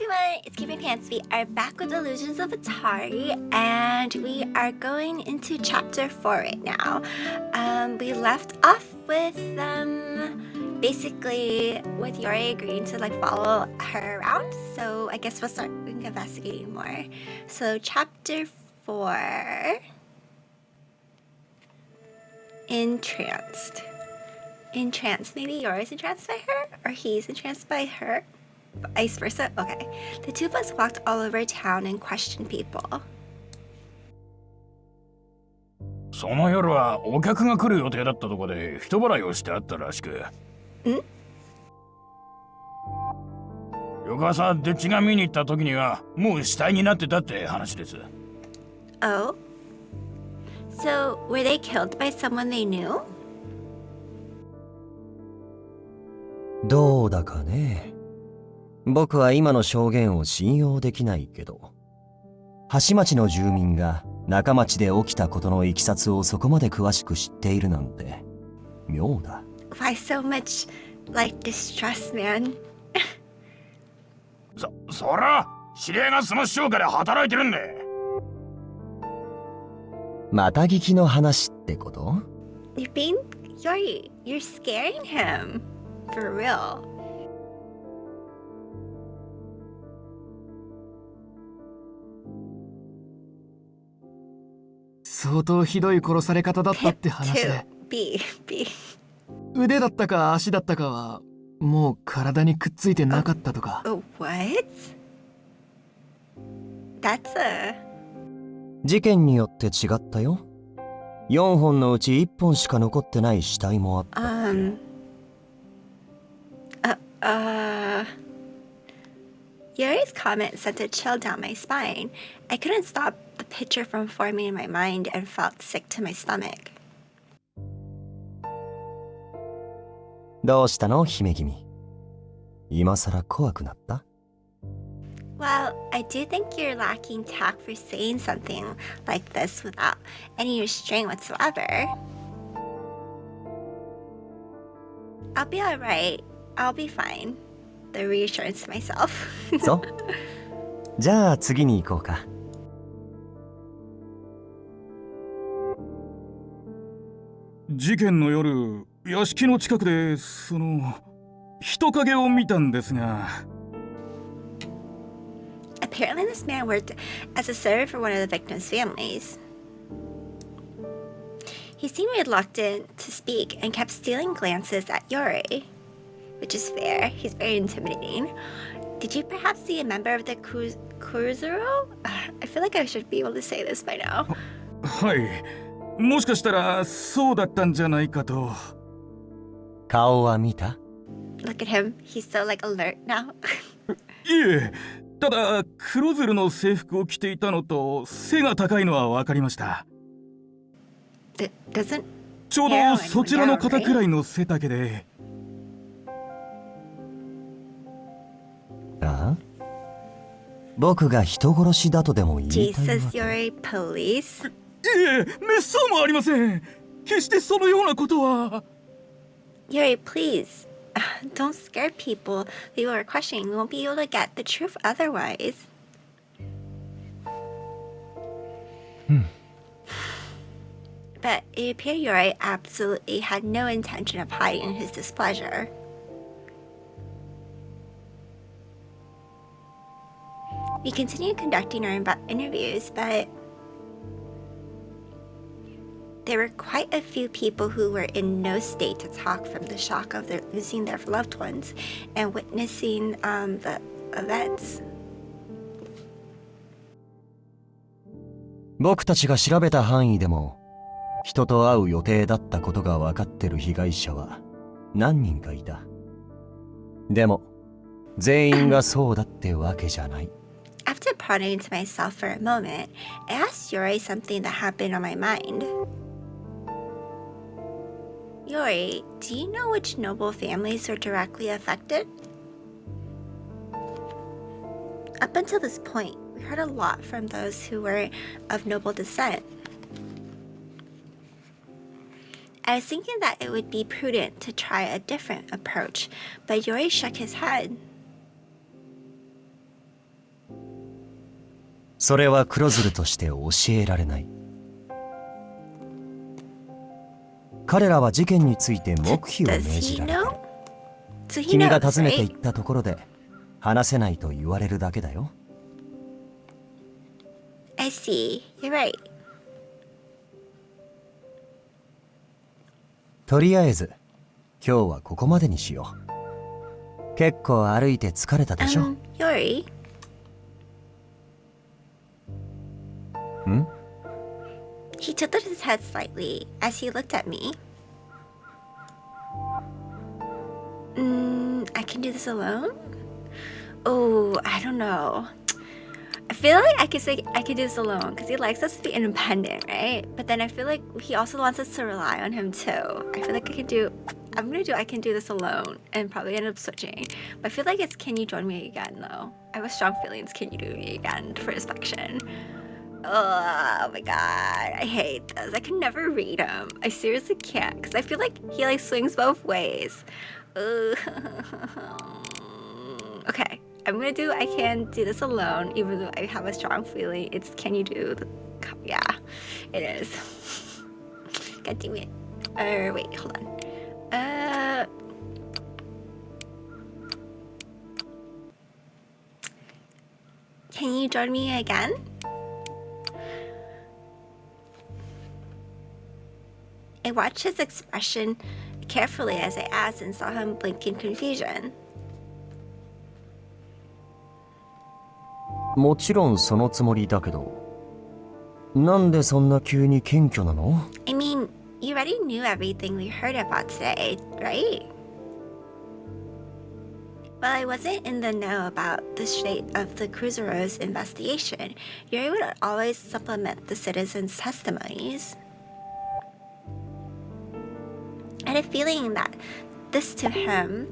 everyone, it's Keeping Pants. We are back with Illusions of Itehari, and we are going into chapter 4 right now. We left off with basically with Yori agreeing to follow her around. So I guess we'll start investigating more. So chapter 4, entranced. Maybe Yori's entranced by her, or he's entranced by her. Vice versa? Okay. The two of us walked all over town and questioned people. その夜はお客が来る予定だったとこで人払いをしてあったらしく。翌朝デッチが見に行った時にはもう死体になってたって話です。Oh? So, were they killed by someone they knew? どうだかね。僕は今の証言を信用できないけど、橋町の住民が中町で起きたことのいきさつをそこまで詳しく知っているなんて妙だ。Why so much distress, man? そら知り合いがその商家で働いてるんで。また聞きの話ってこと？ Yori, you're scaring him. For real. 相当ひどい殺され方だったって話で。B. 腕だったか足だったかはもう体にくっついてなかったとか。What? That's a... 事件によって違ったよ。4本のうち1本しか残ってない死体もあった。Yori's comment sent a chill down my spine. I couldn't stop the picture from forming in my mind and felt sick to my stomach. どうしたの、姫君。今さら怖くなった？ Well, I do think you're lacking tact for saying something like this without any restraint whatsoever. I'll be alright. I'll be fine. The reassurance to myself. そう。じゃあ次に行こうか。事件の夜、屋敷の近くで人影を見たんですが。Apparently, this man worked as a server for one of the victims' families. He seemed reluctant to speak and kept stealing glances at Yori, which is fair. He's very intimidating. Did you perhaps see a member of the Kuruzuru? I feel like I should be able to say this by now. はい。もしかしたらそうだったんじゃないかと。顔は見た？ Look at him. He's so alert now. いえ、ただ黒鶴の制服を着ていたのと背が高いのは分かりました。ちょうどそちらの肩くらいの背丈で。ああ？僕が人殺しだとでも言いたいわけ？ Jesus, Yori, police? いえ、めっそうもありません。決してそのようなことは。Yori, please. Don't scare people. People are questioning. We won't be able to get the truth otherwise. But it appeared Yori absolutely had no intention of hiding his displeasure. We continued conducting our interviews, but there were quite a few people who were in no state to talk from the shock of losing their loved ones and witnessing the events. 僕たちが調べた範囲でも、人と会う予定だったことが分かってる被害者は何人かいた。でも、全員がそうだってわけじゃない。After pondering to myself for a moment, I asked Yori something that had been on my mind. Yori, do you know which noble families were directly affected? Up until this point, we heard a lot from those who were of noble descent. I was thinking that it would be prudent to try a different approach, but Yori shook his head. それは黒鶴として教えられない。彼らは事件について黙秘を命 Does じ he られてる。 know? So he 君が knows, 訪ねてい right? ったところで話せないと言われるだけだよ。 I see. You're right. とりあえず今日はここまでにしよう。結構歩いて疲れたでしょ。 Yori? ん？ He tilted his head slightly as he looked at me. I can do this alone? Oh, I don't know. I feel like I could say I could do this alone because he likes us to be independent, right? But then I feel like he also wants us to rely on him too. I feel like I can do this alone and probably end up switching. But I feel like it's can you join me again though? I have strong feelings can you do me again for his faction. Oh my god, I hate this. I can never read him. I seriously can't because I feel like he like swings both ways. Okay, I'm gonna do I can do this alone even though I have a strong feeling it's can you do the yeah, it is. God damn it. Wait, hold on. Can you join me again? I watched his expression carefully as I asked and saw him blink in confusion. もちろんそのつもりだけど、なんでそんな急に謙虚なの？ I mean, you already knew everything we heard about today, right? While I wasn't in the know about the state of the Cruisero's investigation, Yuri would always supplement the citizens' testimonies. I had a feeling that this to him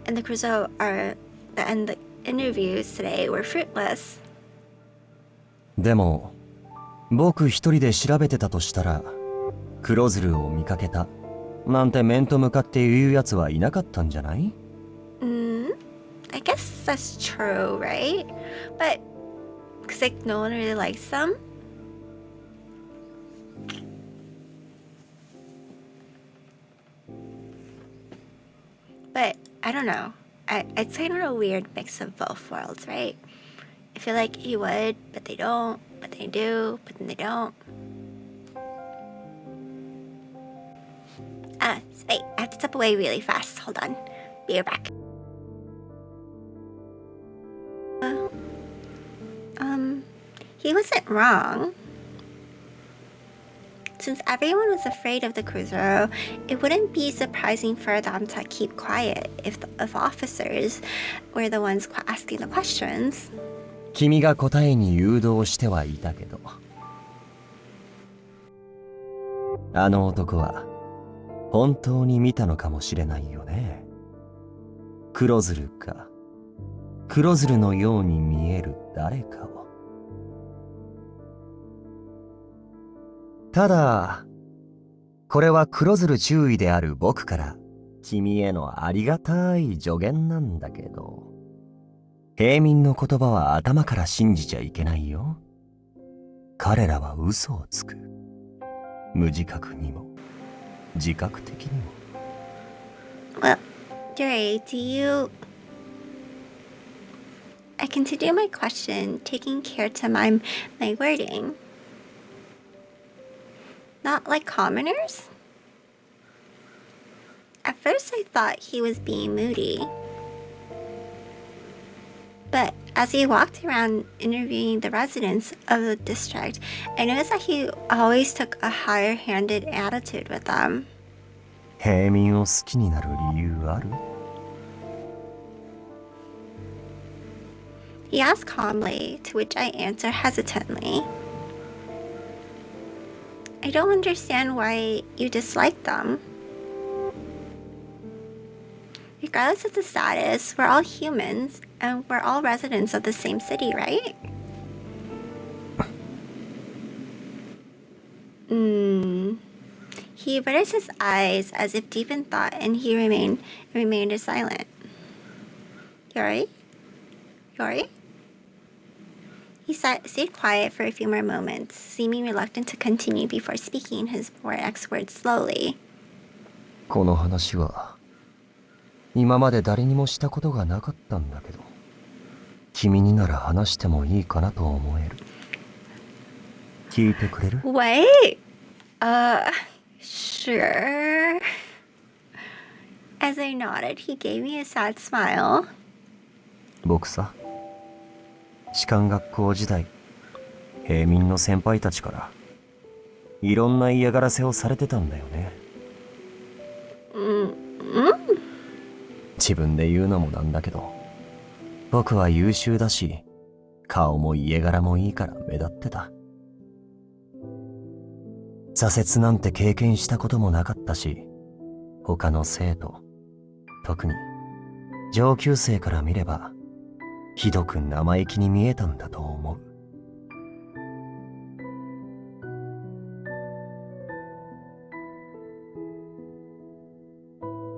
and the Crusoe and the interviews today were fruitless. でも僕一人で調べてたとしたら、黒鶴を見かけたなんて面と向かって言うやつはいなかったんじゃない？ I guess that's true, right? But because like no one really likes them. But I don't know. It's kind of a weird mix of both worlds, right? I feel like he would, but they don't, but they do, but then they don't. Wait, I have to step away really fast. Hold on. Be right back. He wasn't wrong. Since everyone was afraid of the Cruiser, it wouldn't be surprising for them to keep quiet if officers were the ones asking the questions. 君が答えに誘導してはいたけど、あの男は本当に見たのかもしれないよね。黒鶴か、黒鶴のように見える誰かを。ただ、これは黒鶴注意である僕から君へのありがたい助言なんだけど、平民の言葉は頭から信じちゃいけないよ。彼らは嘘をつく。無自覚にも自覚的にも。Well, Yuri, I continue my question, taking care to my wording. Not like commoners? At first I thought he was being moody. But as he walked around interviewing the residents of the district, I noticed that he always took a higher-handed attitude with them. 平民を好きになる理由ある？ He asked calmly, to which I answered hesitantly. I don't understand why you dislike them. Regardless of the status, we're all humans, and we're all residents of the same city, right? He averted his eyes as if deep in thought, and he remained silent. Yori? Yori? He stayed quiet for a few more moments, seeming reluctant to continue before speaking his next words slowly. この話は今まで誰にもしたことがなかったんだけど、君になら話してもいいかなと思える。聞いてくれる？ Wait! Sure. As I nodded, he gave me a sad smile. 僕さ、士官学校時代、平民の先輩たちからいろんな嫌がらせをされてたんだよね。自分で言うのもなんだけど、僕は優秀だし、顔も家柄もいいから目立ってた。挫折なんて経験したこともなかったし、他の生徒、特に上級生から見れば、ひどく生意気に見えたんだと思う。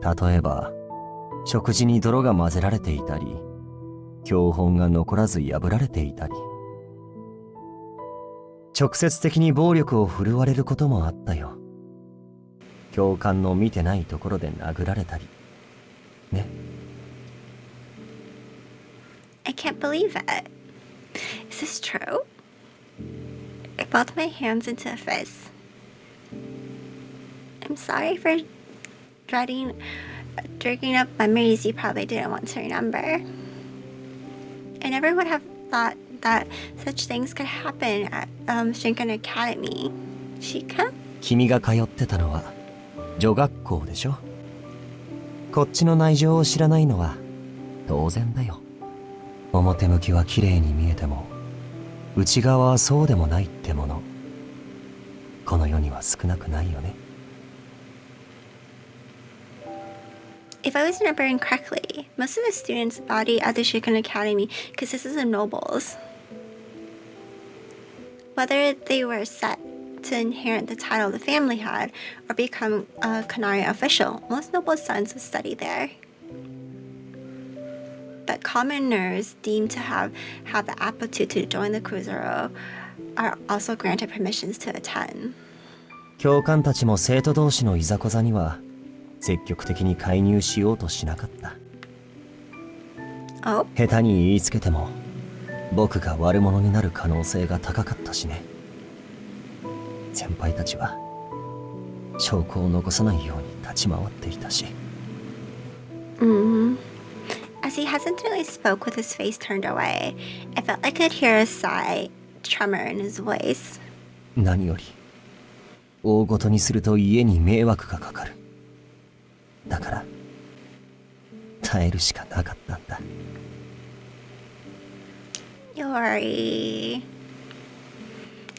例えば、食事に泥が混ぜられていたり、教本が残らず破られていたり、直接的に暴力を振るわれることもあったよ。教官の見てないところで殴られたり、ね。I can't believe it. Is this true? I balled my hands into a fist. I'm sorry for dredging up memories you probably didn't want to remember. I never would have thought that such things could happen at Shinken Academy. Shika? 君が通ってたのは女学校でしょ。こっちの内情を知らないのは当然だよ。表向きは綺麗に見えても内側はそうでもないってもの、この世には少なくないよね。If I was remembering correctly, most of the students' body at the Shinken Academy consisted of nobles. Whether they were set to inherit the title the family had or become a Kanari official, most nobles' sons would study there. But commoners deemed to have the aptitude to join the Kurozero are also granted permissions to attend. 教官たちも生徒同士のいざこざには積極的に介入しようとしなかった。Oh? 下手に言いつけても僕が悪者になる可能性が高かったしね。先輩たちは証拠を残さないように立ち回っていたし。As he hesitantly spoke with his face turned away, I felt I could hear a sigh, tremor in his voice. 何より大ごとにすると家に迷惑がかかる。だから耐えるしかなかったんだ。Yori.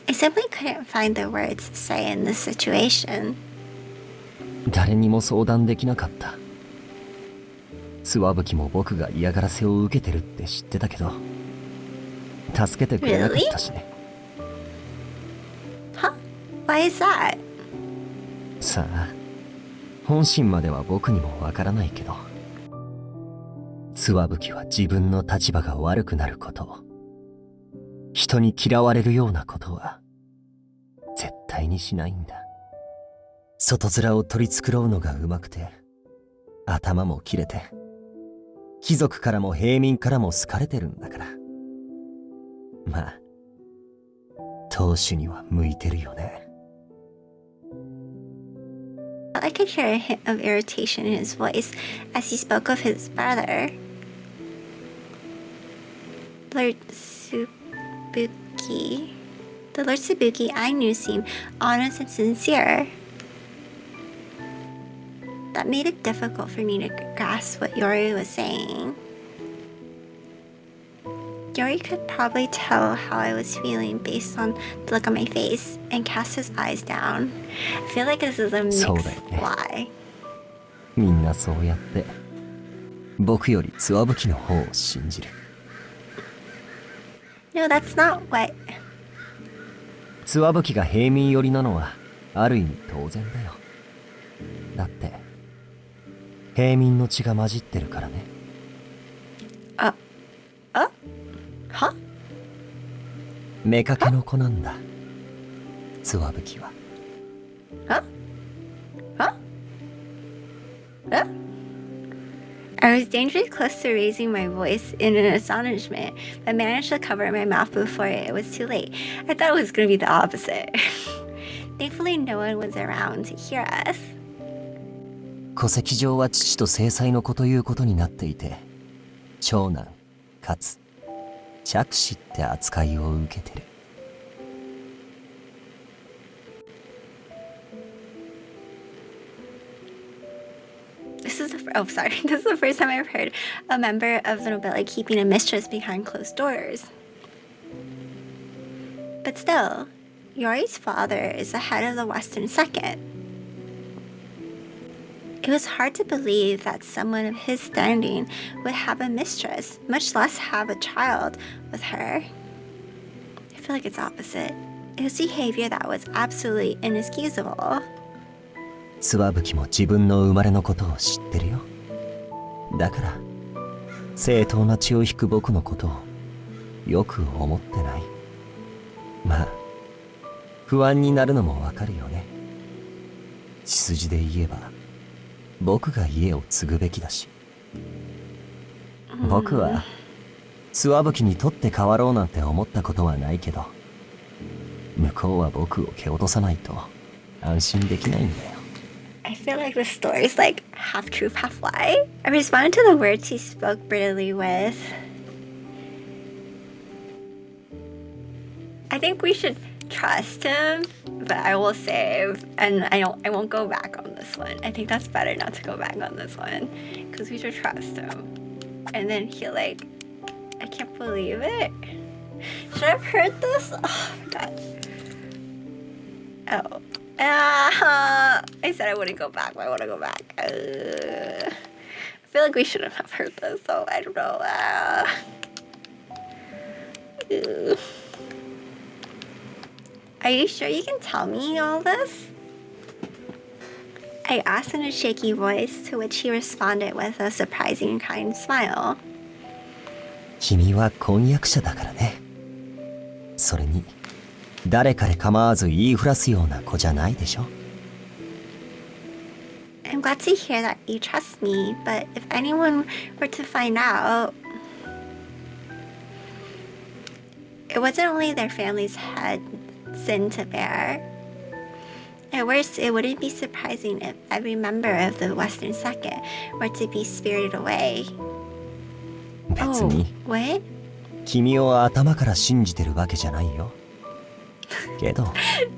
I simply couldn't find the words to say in this situation. 誰にも相談できなかった。諏訪吹も僕が嫌がらせを受けてるって知ってたけど、助けてくれなかったしね。Huh? Why is that? さあ、本心までは僕にもわからないけど、諏訪吹は自分の立場が悪くなること、人に嫌われるようなことは絶対にしないんだ。外面を取り繕うのがうまくて、頭も切れて、貴族からも平民からも好かれてるんだから。まあ、当主には向いてるよね。I could hear a hint of irritation in his voice as he spoke of his brother. Lord Tsubuki. The Lord Tsubuki I knew seemed honest and sincere. That made it difficult for me to grasp what Yori was saying. Yori could probably tell how I was feeling based on the look on my face and cast his eyes down. I feel like this is a mixed lie. みんなそうやって僕よりツワブキの方を信じる。No, that's not what. ツワブキが平民寄りなのはある意味当然だよ。だって平民の血が混じってるからね。Huh? 妾の子なんだ。つわぶきは。Huh? Huh? Huh? I was dangerously close to raising my voice in an astonishment, but managed to cover my mouth before it was too late. I thought it was going to be the opposite. Thankfully, no one was around to hear us. 戸籍上は父と正妻の子ということになっていて、長男かつ嫡子って扱いを受けてる。This is the first time I've heard a member of the nobility keeping a mistress behind closed doors. But still, Yori's father is the head of the Western Second. It was hard to believe that someone of his standing would have a mistress, much less have a child with her. I feel like it's opposite. It was behavior that was absolutely inexcusable. つわぶきも自分の生まれのことを知ってるよ。だから正当な血を引く僕のことをよく思ってない。まあ不安になるのもわかるよね。血筋で言えば僕が家を継ぐべきだし。僕はつわぶきに取って代わろうなんて思ったことはないけど、向こうは僕を蹴落とさないと安心できないんだよ。I feel like this story is like half truth, half lie. I responded to the words he spoke brutally with. I think we should trust him, but I will save, and I won't go back on this one. I think that's better not to go back on this one, because we should trust him. And then he'll like, I can't believe it. Should I have heard this? Oh my god. Oh. I said I wouldn't go back, but I want to go back. I feel like we shouldn't have heard this, so I don't know. Are you sure you can tell me all this? I asked in a shaky voice, to which he responded with a surprising kind smile. 君は婚約者だからね。それに誰彼構わず言いふらすような子じゃないでしょ。I'm glad to hear that you trust me, but if anyone were to find out, it wasn't only their family's head sin to bear. At worst, it wouldn't be surprising if every member of the Western Second were to be spirited away. 別に What? 君を頭から信じてるわけじゃないよ。けど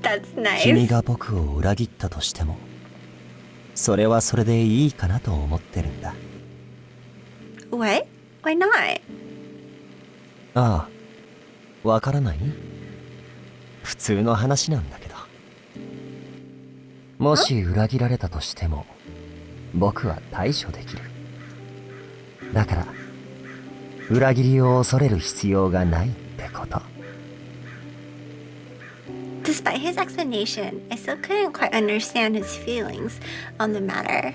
That's nice. 君が僕を裏切ったとしても、それはそれでいいかなと思ってるんだ。What? Why not? ああ、わからない？普通の話なんだけど。もし裏切られたとしても、僕は対処できる。だから、裏切りを恐れる必要がないってこと。Despite his explanation, I still couldn't quite understand his feelings on the matter.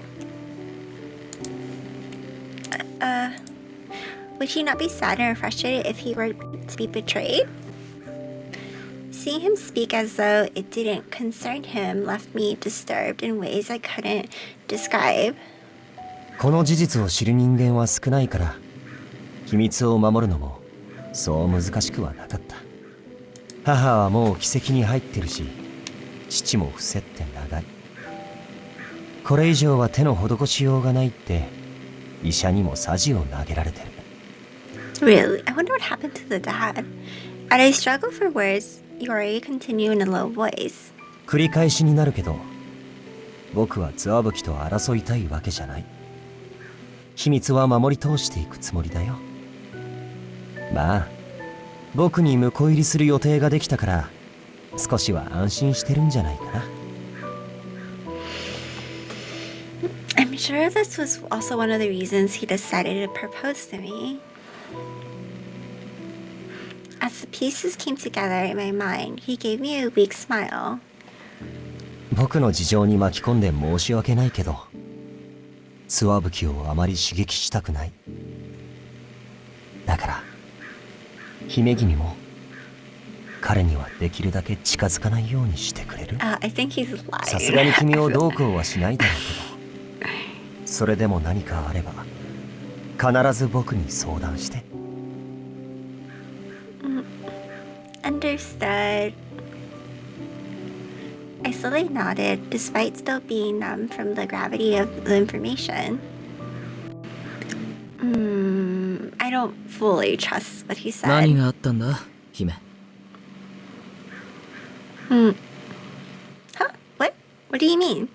Would he not be sad or frustrated if he were to be betrayed? Seeing him speak as though it didn't concern him left me disturbed in ways I couldn't describe. この事実を知る人間は少ないから、秘密を守るのもそう難しくはなかった。母はもう奇跡に入ってるし、父も伏せって長い。これ以上は手の施しようがないって医者にもサジを投げられてる。Really? I wonder what happened to the dad. As I struggle for words, Yori continued in a low voice. 繰り返しになるけど、僕はツアブキと争いたいわけじゃない。秘密は守り通していくつもりだよ。まあ、僕に婿入りする予定ができたから、少しは安心してるんじゃないかな。I'm sure this was also one of the reasons he decided to propose to me. As the pieces came together in my mind, he gave me a weak smile. 僕の事情に巻き込んで申し訳ないけど、ツワブキをあまり刺激したくない。だから、姫君も彼にはできるだけ近づかないようにしてくれる？ I think he's lying. さすがに君をどうこうはしないだろうけど、それでも何かあれば必ず僕に相談して。Understood. I slowly nodded, despite still being numb from the gravity of the information. I don't fully trust what he said. 何があったんだ、姫。Huh? What? What do you mean?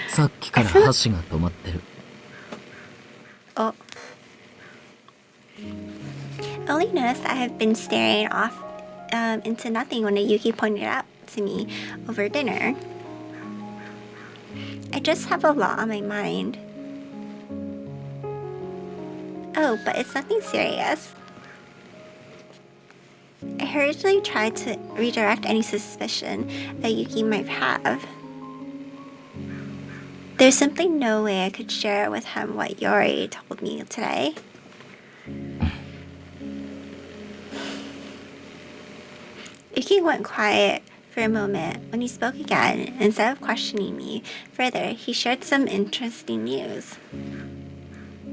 さっきから箸が止まってる。Oh. Only noticed I have been staring off into nothing when Yuki pointed out to me over dinner. I just have a lot on my mind. Oh, but it's nothing serious. I hurriedly tried to redirect any suspicion that Yuki might have. There's simply no way I could share with him what Yori told me today. Yuki went quiet for a moment. When he spoke again, instead of questioning me further, he shared some interesting news.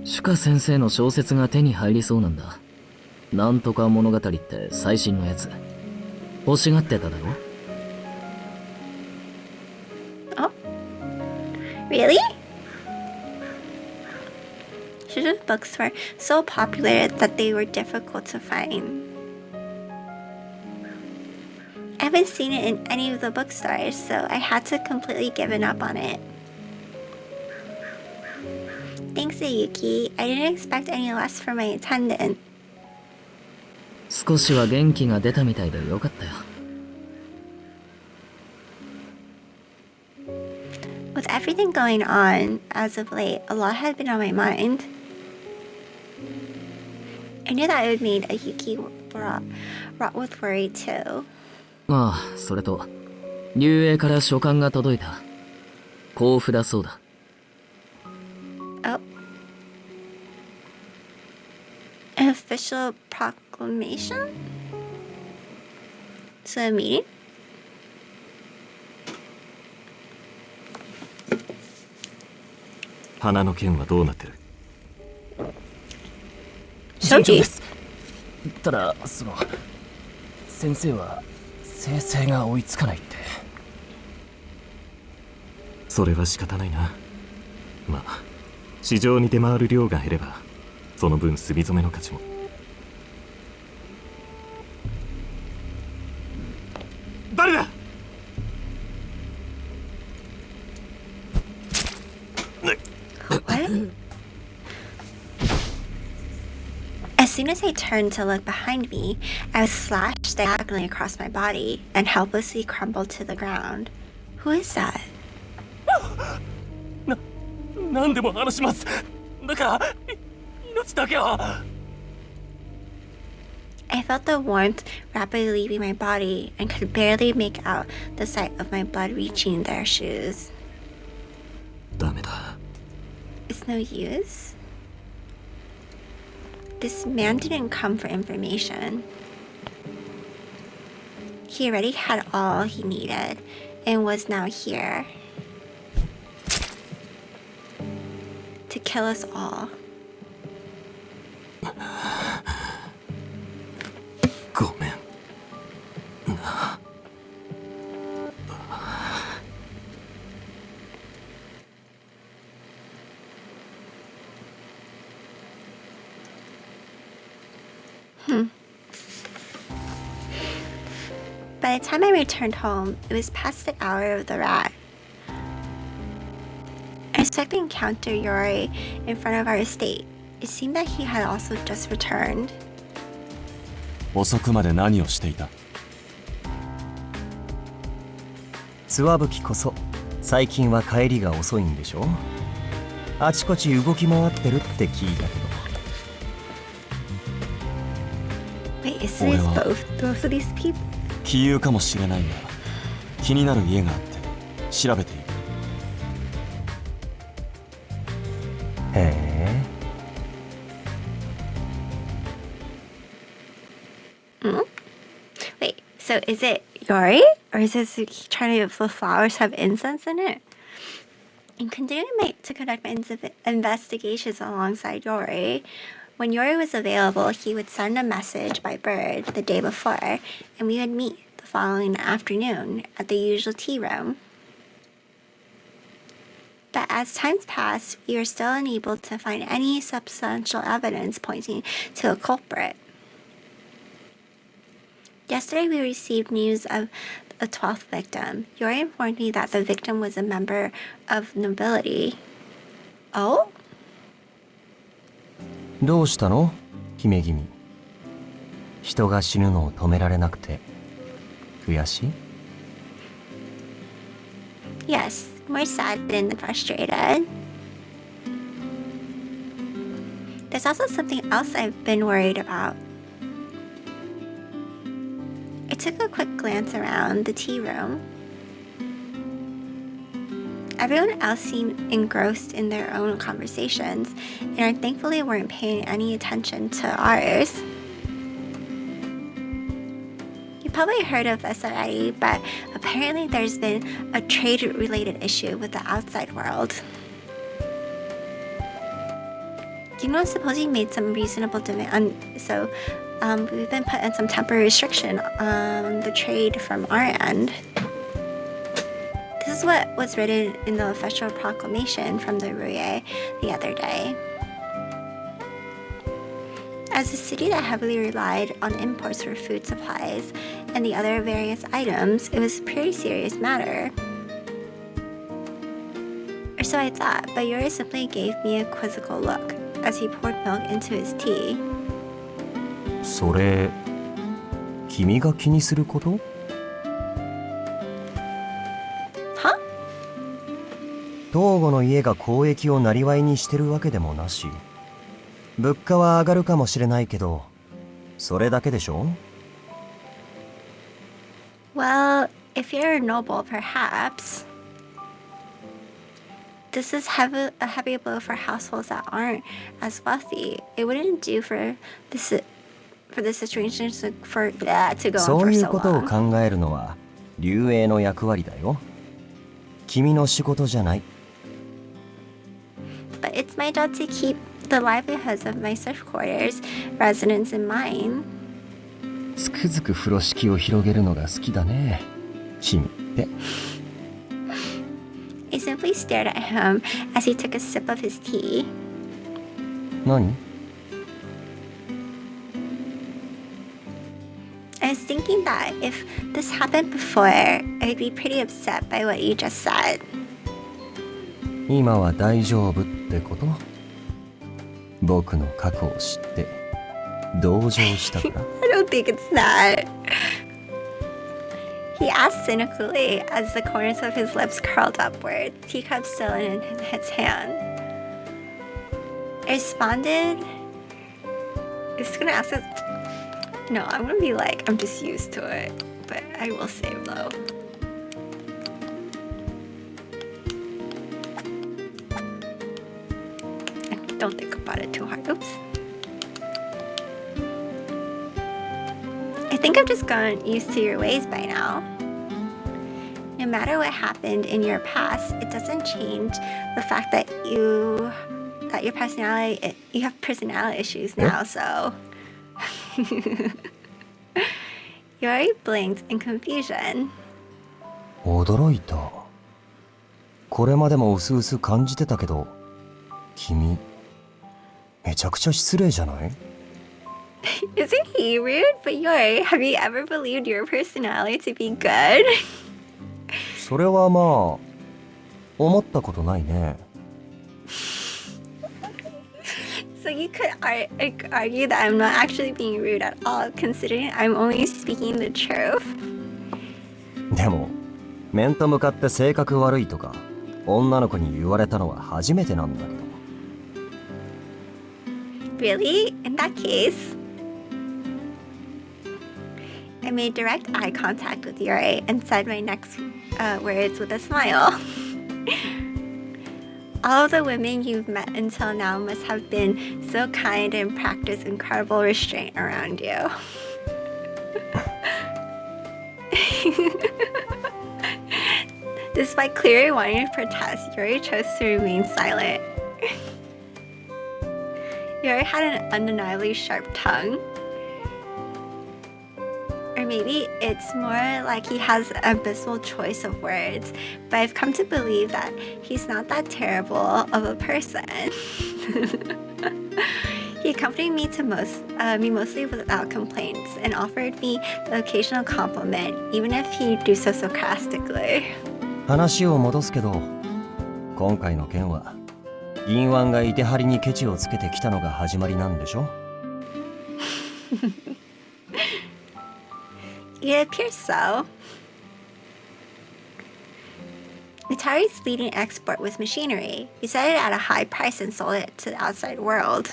シュカ先生の小説が手に入りそうなんだ。なんとか物語って最新のやつ。欲しがってただろ？ Oh? Really? Shoujo's books were so popular that they were difficult to find. I haven't seen it in any of the bookstores, so I had to completely given up on it. Thanks, Yuki. I didn't expect any less from my attendant. 少しは元気が出たみたいでよかったよ。With everything going on as of late, a lot had been on my mind. I knew that it would make a Yuki wrought with worry too. ああ、それと竜英から書簡が届いた。交付だそうだ。Oh. An official proclamation? So a meeting? 花の件はどうなってる？順調です。ただ先生は生成が追いつかないって。それは仕方ないな。まあ市場に出回る量が減ればその分墨染めの価値も。誰だ？What? As soon as I turned to look behind me, I was slashed diagonally across my body and helplessly crumbled to the ground. Who is that? 何でも話します。だから命だけは。I felt the warmth rapidly leaving my body and could barely make out the sight of my blood reaching their shoes. ダメだ。 It's no use. This man didn't come for information. He already had all he needed and was now here to kill us all. ごめん。By the time I returned home, it was past the hour of the rat. I expected to encounter Yori in front of our estate. It seemed that he had also just returned. 遅くまで何をしていた？つわぶきこそ最近は帰りが遅いんでしょ？あちこち動き回ってるって聞いたけど。Wait, is this both of these people? 杞憂かもしれないが気になる家があって調べている。へえ。So is it Yori? Or is this trying to, the flowers have incense in it? And continuing to conduct my investigations alongside Yori, when Yori was available, he would send a message by bird the day before, and we would meet the following afternoon at the usual tea room. But as times passed, we were still unable to find any substantial evidence pointing to a culprit. Yesterday, we received news of a 12th victim. Yori informed me that the victim was a member of nobility. Oh? どうしたの姫君。人が死ぬのを止められなくて悔しい Yes, more sad than frustrated. There's also something else I've been worried about. I took a quick glance around the tea room. Everyone else seemed engrossed in their own conversations, and I thankfully weren't paying any attention to ours. You probably heard of this already, but apparently there's been a trade-related issue with the outside world. You know, suppose you made some reasonable demand, so we've been put in some temporary restriction on the trade from our end. This is what was written in the official proclamation from the Ruye the other day. As a city that heavily relied on imports for food supplies and the other various items, it was a pretty serious matter. Or so I thought, but Yori simply gave me a quizzical look as he poured milk into his tea. それ君が気にすること Huh? 東郷の家が交易をなりわいにしてるわけでもなし物価は上がるかもしれないけどそれだけでしょ Well, if you're a noble, perhaps. This is a heavy blow for households that aren't as wealthy. It wouldn't do for the situation to go on そう for いう so ことを long. 考えるのは竜英の役割だよ君の仕事じゃない But it's my job to keep the livelihoods of my serf quarters residents in mind. つくづく風呂敷を広げるのが好きだね君って I simply stared at him as he took a sip of his tea. 何 I was thinking that if this happened before, I'd be pretty upset by what you just said. 今は大丈夫ってこと僕の過去を知って同情したから I don't think it's that. He asked cynically as the corners of his lips curled upward, teacup still in his hand. I responded, it's gonna ask us. No, I'm gonna be like, I'm just used to it. But I will say low. Don't think about it too hard. Oops. I think I've just gotten used to your ways by now. No matter what happened in your past, it doesn't change the fact that you have personality issues now, so. Yori blinked in confusion. 驚いたこれまでもうすうす感じてたけど君めちゃくちゃ失礼じゃない Isn't he rude? But Yori, have you ever believed your personality to be good? それはまあ思ったことないね So you could argue that I'm not actually being rude at all, considering I'm only speaking the truth. でも面と向かって性格悪いとか女の子に言われたのは初めてなんだけど Really? In that case? I made direct eye contact with Yori and said my next words with a smile. All of the women you've met until now must have been so kind and practiced incredible restraint around you. Despite clearly wanting to protest, Yori chose to remain silent. Yori had an undeniably sharp tongue. Or maybe it's more like he has an abysmal choice of words, but I've come to believe that he's not that terrible of a person. He accompanied me to mostly without complaints and offered me the occasional compliment, even if he'd do so sarcastically. 話を戻すけど、今回の件は銀腕がいてはりにケチをつけてきたのが始まりなんでしょIt appears so. Itehari's leading export was machinery. He set it at a high price and sold it to the outside world.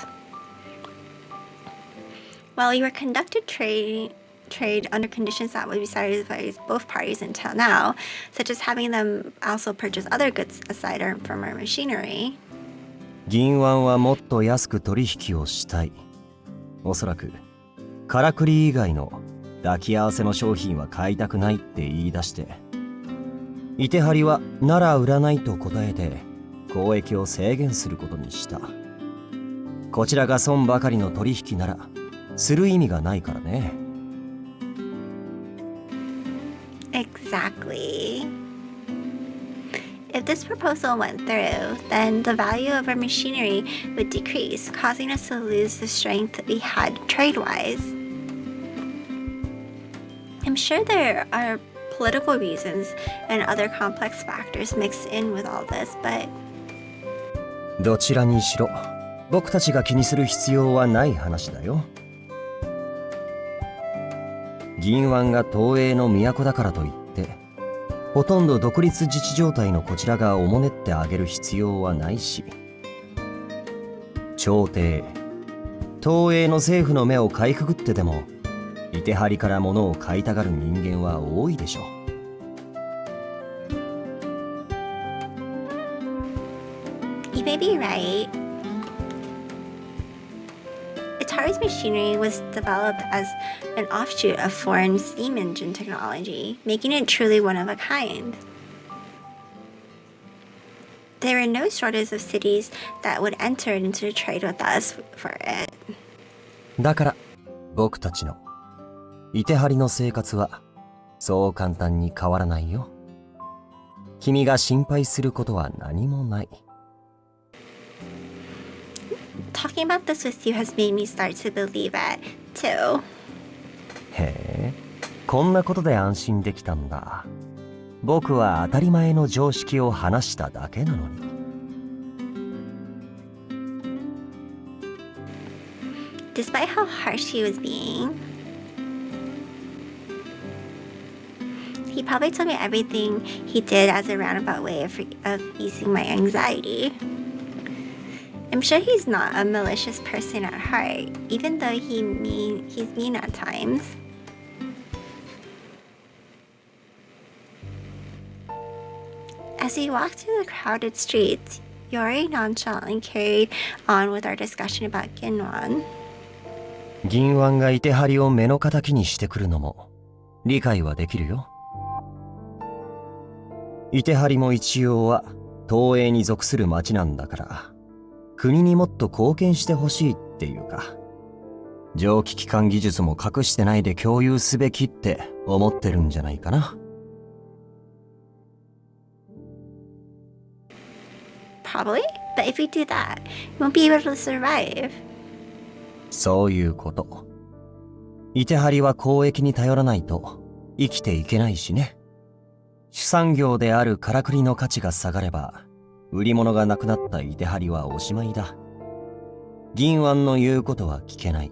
While we were conducted trade under conditions that would be satisfied both parties until now, such as having them also purchase other goods aside from our machinery. 銀腕はもっと安く取引をしたい。おそらくからくり以外の抱き合わせの商品は買いたくないって言い出して、いてはりはなら売らないと答えて交易を制限することにした。こちらが損ばかりの取引ならする意味がないからね。Exactly. If this proposal went through, then the value of our machinery would decrease, causing us to lose the strength we had trade-wise. I'm sure there are political reasons and other complex factors mixed in with all this, but どちらにしろ、僕たちが気にする必要はない話だよ。銀腕が東映の都だからといって、ほとんど独立自治状態のこちらがおもねってあげる必要はないし、朝廷、東映の政府の目をかいくぐってでも、いてはりから物を買いたがる人間は多いでしょう。You may be right. Itehari's machinery was developed as an offshoot of foreign steam engine technology, making it truly one of a kind. There were no shortage of cities that would enter into trade with us for it. だから僕たちのいてはりの生活はそう簡単に変わらないよ。君が心配することは何もない。Talking about this with you has made me start to believe it, too. へえ、こんなことで安心できたんだ。僕は当たり前の常識を話しただけなのに。Despite how harsh he was being, he probably told me everything he did as a roundabout way of easing my anxiety. I'm sure he's not a malicious person at heart, even though he's mean at times. As we walked through the crowded streets, Yori nonchalantly carried on with our discussion about Ginwan. 銀腕がいてはりを目の敵にしてくるのも理解はできるよ。いてはりも一応は東映に属する町なんだから、国にもっと貢献してほしいっていうか、蒸気機関技術も隠してないで共有すべきって思ってるんじゃないかな。Probably, but if we do that, we won't be able to survive. そういうこと。いてはりは交易に頼らないと生きていけないしね。主産業であるからくりの価値が下がれば、売り物がなくなったいてはりはおしまいだ。銀腕の言うことは聞けない。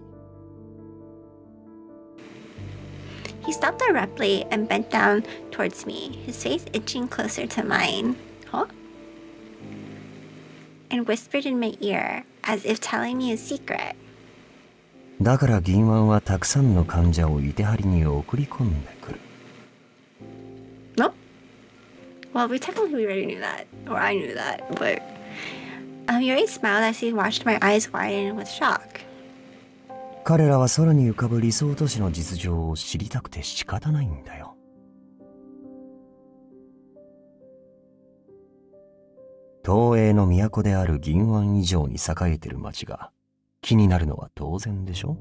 He stopped abruptly and bent down towards me, his face inching closer to mine. Huh? And whispered in my ear, as if telling me a secret. だから銀腕はたくさんの患者をいてはりに送り込んでくる。No? Well, we technically already knew that, or I knew that, but Yori smiled as he watched my eyes widen with shock. 彼らは空に浮かぶ理想都市の実情を知りたくて仕方ないんだよ。東映の都である銀湾以上に栄えてる町が気になるのは当然でしょ。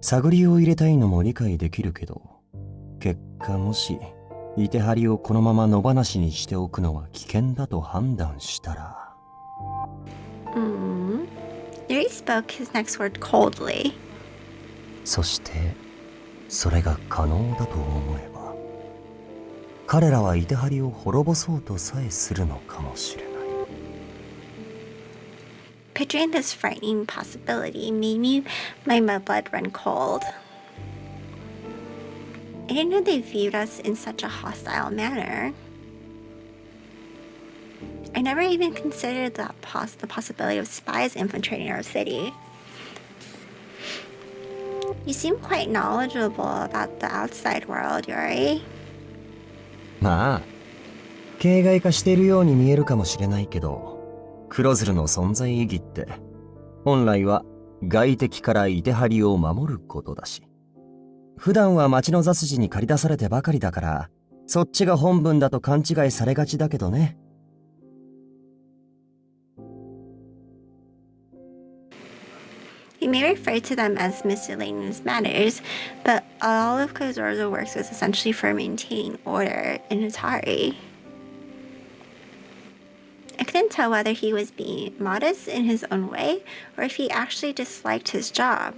探りを入れたいのも理解できるけど、結果もしいてはりをこのまま野放しにしておくのは危険だと判断したら。Yuri spoke his next word coldly. そしてそれが可能だと思えば、彼らはいてはりを滅ぼそうとさえするのかもしれない。Picturing this frightening possibility made my blood run cold. I didn't know they viewed us in such a hostile manner. I never even considered the possibility of spies infiltrating our city. You seem quite knowledgeable about the outside world, Yori. まあ、形骸化しているように見えるかもしれないけど、黒鶴の存在意義って本来は外敵からいてはりを守ることだし、普段は町の雑事に駆り出されてばかりだから、そっちが本分だと勘違いされがちだけどね。He may refer to them as miscellaneous matters, but all of Kozora's works was essentially for maintaining order in Itehari. I couldn't tell whether he was being modest in his own way or if he actually disliked his job.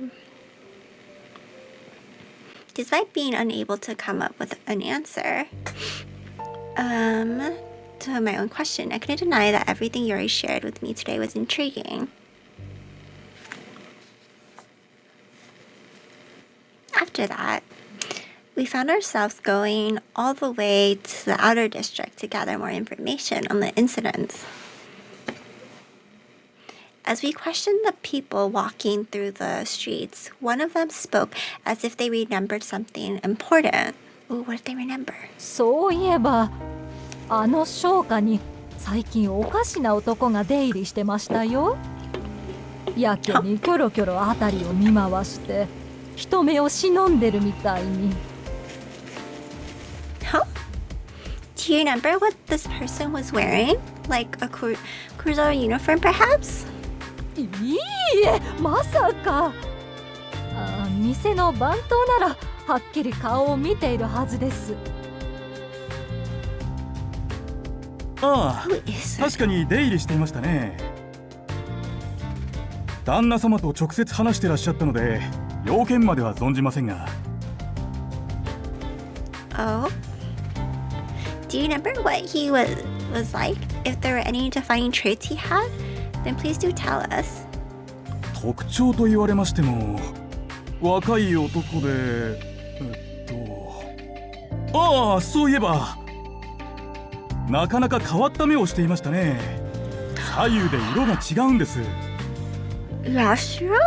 Despite being unable to come up with an answer to my own question, I couldn't deny that everything Yori shared with me today was intriguing. After that, we found ourselves going all the way to the outer district to gather more information on the incidents. As we questioned the people walking through the streets, one of them spoke as if they remembered something important. Ooh, what did they remember? そういえば、あの商家に最近おかしな男が出入りしてましたよ。やけにキョロキョロあたりを見回して人目を忍んでるみたいに。Huh? Do you remember what this person was wearing? Like a cruiser uniform, perhaps? いいえ、まさか。店の番頭ならはっきり顔を見ているはずです。ああ、確かに出入りしていましたね。旦那様と直接話してらっしゃったので要件までは存じませんが。Oh? Do you remember what he was like? If there were any defining traits he had, then please do tell us. 特徴と言われましても、若い男で、ああ、そういえば、なかなか変わった目をしていましたね。左右で色が違うんです。Yashiro?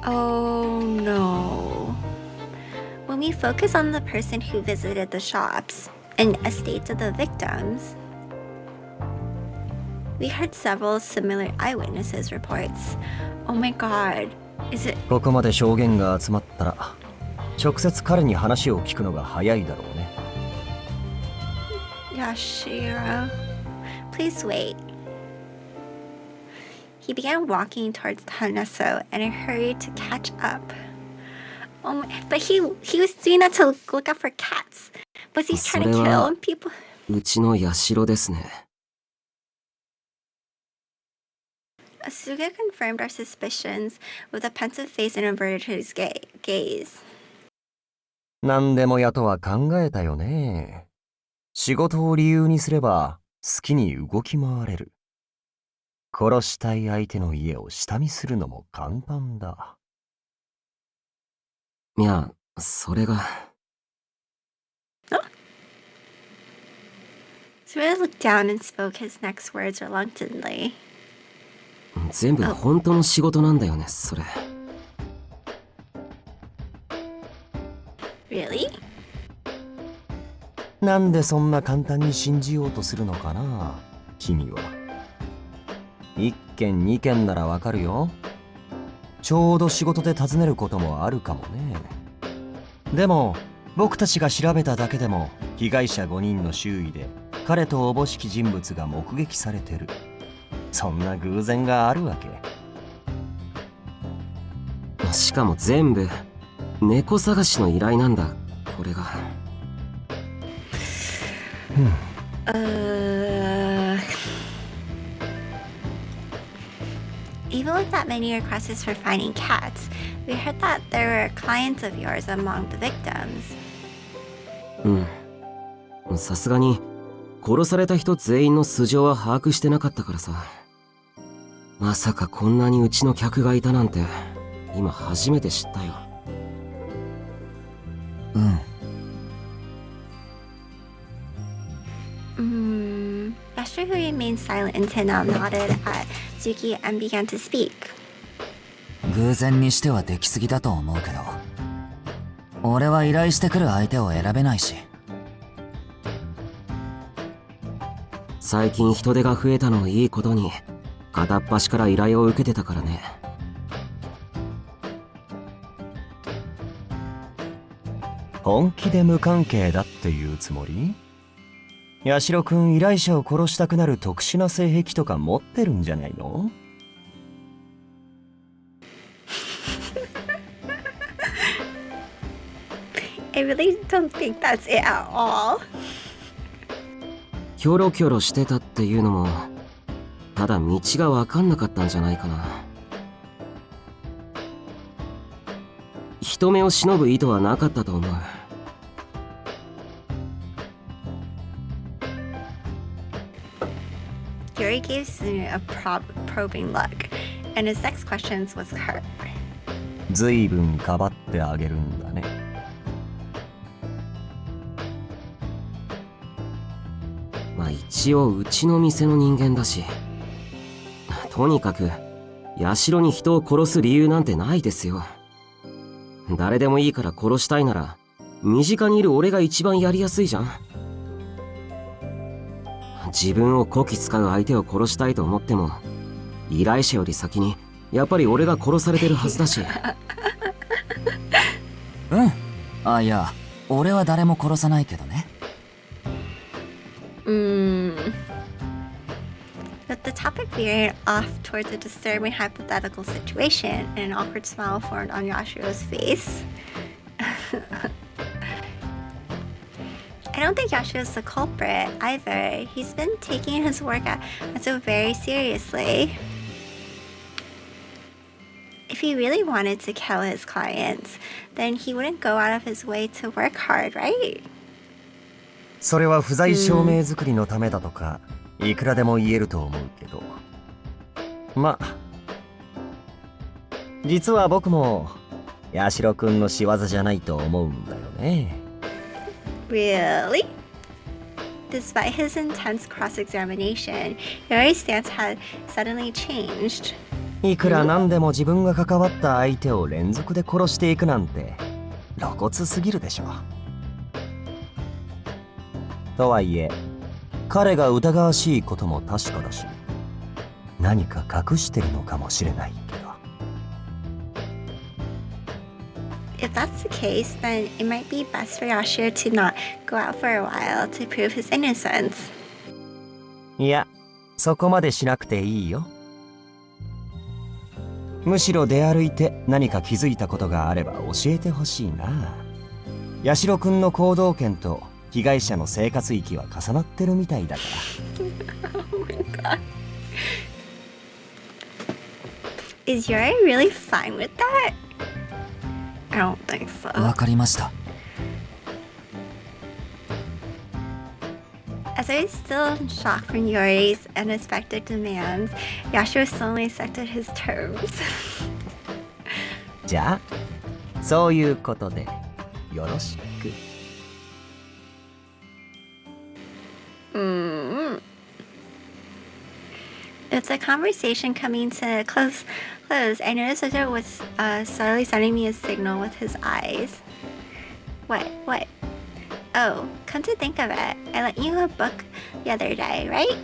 Oh no. When we focus on the person who visited the shops and estates of the victims, we heard several similar eyewitnesses reports. Oh my god, is it... ここまで証言が集まったら、直接彼に話を聞くのが早いだろうね。Yashiro, please wait. He began walking towards Taneso, and I hurried to catch up. Oh my, but he was doing that to look out for cats. Was he trying to kill people? うちのYashiroですね。Asuga confirmed our suspicions with a pensive face and averted his gaze. 何でもやとは考えたよね。仕事を理由にすれば好きに動き回れる。殺したい相手の家を下見するのも簡単だ。いや、それが。Suga looked down and spoke his next words reluctantly. 全部本当の仕事なんだよね、それ。Really? なんでそんな簡単に信じようとするのかな、君は。1件2件ならわかるよ。ちょうど仕事で尋ねることもあるかもね。でも僕たちが調べただけでも被害者5人の周囲で彼とおぼしき人物が目撃されてる。そんな偶然があるわけ。しかも全部猫探しの依頼なんだ、これが。Even with that many requests for finding cats, we heard that there were clients of yours among the victims. さすがに殺された人全員の素性は把握してなかったからさ。まさかこんなにうちの客がいたなんて今初めて知ったよ。Yashiro, who remained silent until now, nodded at Zuki and began to speak. 偶然にしては出来すぎだと思うけど、俺は依頼してくる相手を選べないし。最近人手が増えたのをいいことに片っ端から依頼を受けてたからね。本気で無関係だっていうつもり？ヤシロくん依頼者を殺したくなる特殊な性癖とか持ってるんじゃないのI really don't think that's it at all. キョロキョロしてたっていうのもただ道が分かんなかったんじゃないかな。人目を忍ぶ意図はなかったと思う。Yori gave Sunu a probing look, and his next question was her. ずいぶんかばってあげるんだね。まあ一応うちの店の人間だし、とにかく社に人を殺す理由なんてないですよ。誰でもいいから殺したいなら身近にいる俺が一番やりやすいじゃん。自分をこき使う相手を殺したいと思っても依頼者より先にやっぱり俺が殺されてるはずだし。いや、俺は誰も殺さないけどね。But the topic veered off towards a disturbing hypothetical situation, and an awkward smile formed on Yashiro's face. I don't think Yashiro's the culprit either. He's been taking his work so very seriously. If he really wanted to kill his clients, then he wouldn't go out of his way to work hard, right? それは不在証明作りのためだとか、いくらでも言えると思うけど、まあ実は僕もヤシロくんの仕業じゃないと思うんだよね。Really? Despite his intense cross-examination, Yori's stance had suddenly changed. いくらなんでも自分が関わった相手を連続で殺していくなんて露骨すぎるでしょ。とはいえ彼が疑わしいことも確かだし、何か隠してるのかもしれないけど。If that's the case, then it might be best for Yashiro to not go out for a while to prove his innocence. いや、そこまでしなくていいよ。むしろ出歩いて何か気づいたことがあれば教えてほしいな。ヤシロくんの行動圏と被害者の生活域は重なってるみたいだから。Oh my god. Is Yori really fine with that? I don't think so. わかりました。As I was still in shock from Yori's unexpected demands, Yashiro slowly accepted his terms. じゃあ、そういうことでよろしく。With the conversation coming to a close, I noticed Victor was subtly sending me a signal with his eyes. What? Oh, come to think of it, I lent you a book the other day, right?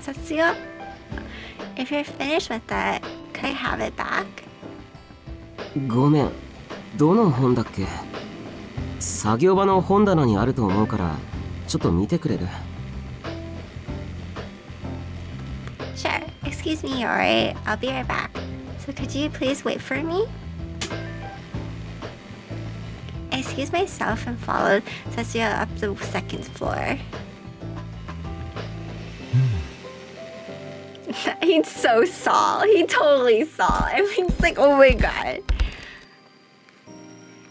Satsuyo? If you're finished with that, could I have it back? ごめん、どの本だっけ？作業場の本棚にあると思うからちょっと見てくれる？ Sure. Excuse me, Yori. I'll be right back. So could you please wait for me? I excused myself and followed Tetsuya up the second floor. He's so Saul. He totally Saul. I mean, it's like, oh my god.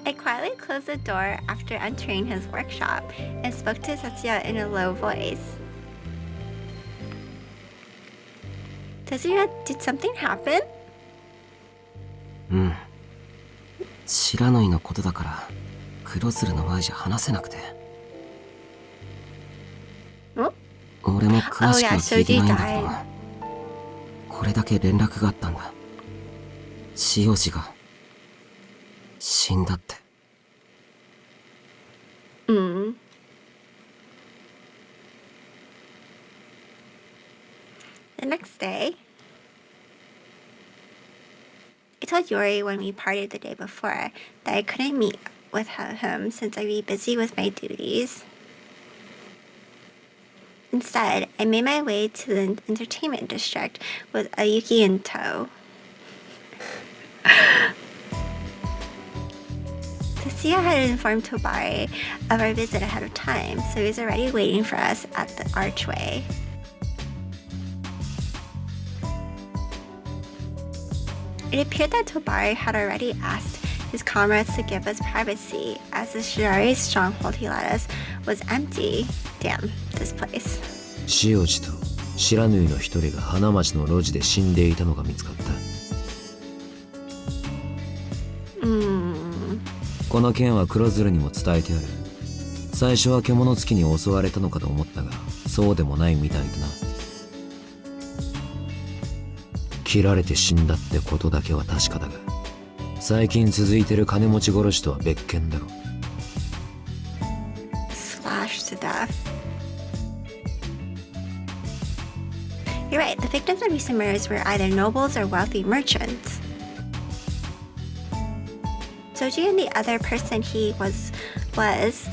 I quietly closed the door after entering his workshop and spoke to Tetsuya in a low voice. Tetsuya, did something happen? うん。白縫いのことだから黒鶴の前じゃ話せなくて。俺も詳しくは聞いてないんだけど、これだけ連絡があったんだ。塩路が死んだって。The next day, I told Yori when we partied the day before that I couldn't meet with him since I'd be busy with my duties. Instead, I made my way to the entertainment district with Ayuki in tow. Tetsuya had informed Tobari of our visit ahead of time, so he was already waiting for us at the archway. It appeared that Tobari had already asked his comrades to give us privacy, as the Shirari stronghold he led us was empty. Damn, this place. 塩路と白縫いの一人が花町の路地で死んでいたのが見つかった。この件は黒鶴にも伝えてある。最初は獣付きに襲われたのかと思ったが、そうでもないみたいだな。切られて死んだってことだけは確かだが、最近続いてる金持ち殺しとは別件だろ。Slashed to death. You're right, the victims of recent murders were either nobles or wealthy merchants. Soji and the other person he was with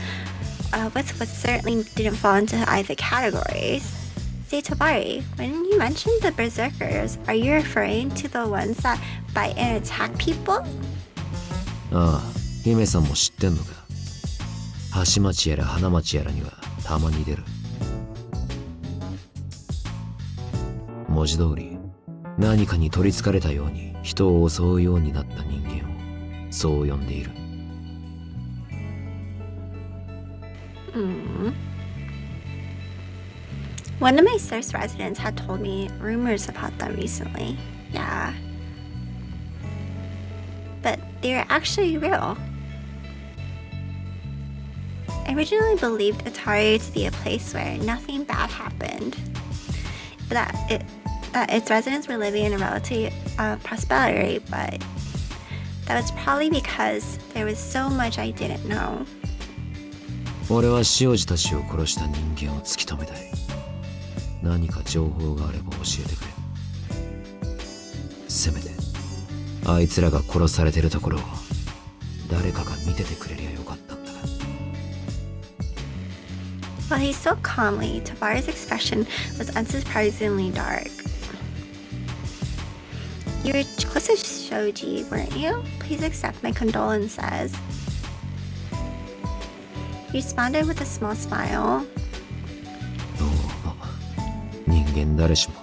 certainly didn't fall into either categories. Say Tobari, when you mentioned the berserkers, are you referring to the ones that bite and attack people? ああ、姫さんも知ってんのか。橋町やら花町やらにはたまに出る。文字通り、何かに取りつかれたように人を襲うようになった人間をそう呼んでいる。One of my source residents had told me rumors about them recently. Yeah. But they're actually real. I originally believed Itehari to be a place where nothing bad happened. That its residents were living in a relative prosperity, but that was probably because there was so much I didn't know. 俺は塩路たちを殺した人間を突き止めたい。何か情報があれば教えてくれ。せめてあいつらが殺されてるところを誰かが見ててくれりゃよかったんだが。 While he spoke calmly, Tobari's expression was unsurprisingly dark. You were close to Shoji, weren't you? Please accept my condolences. He responded with a small smile. どうも、人間誰しも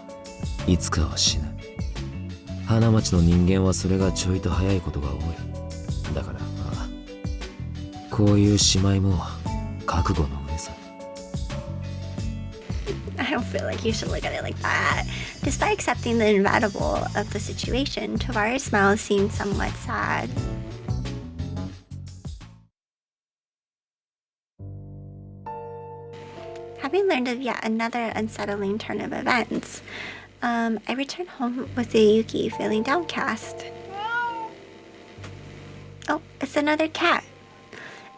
いつかは死ぬ。花町の人間はそれがちょいと早いことが多い。だからまあ、こういうしまいも覚悟の上さ。I don't feel like you should look at it like that. Despite accepting the inevitable of the situation, Tobari's smile seemed somewhat sad. Having learned of yet another unsettling turn of events, I returned home with Yuki feeling downcast. Oh, it's another cat.